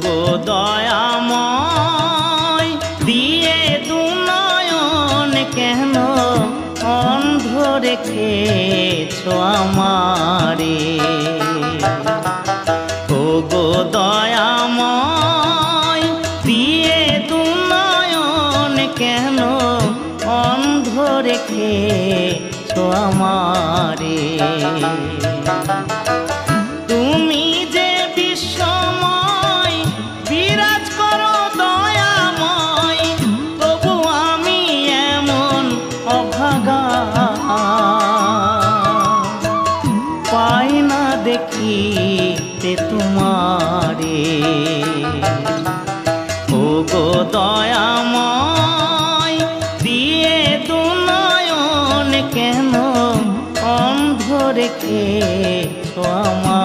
গো দয়াময় দিয়ে দুনয়ন কেন অন্ধ রেখেছ আমারে। ও গো দয়াময় দিয়ে দুনয়ন কেন অন্ধ রেখেছ আমারে। তুমি যে বিশ্বময় বিরাজ করো দয়াময়, তবু আমি এমন অভাগা পাই না দেখিতে তোমারে। ও গো দয়াময় দিয়ে দুনয়ন কেন অন্ধ রেখেছ আমারে।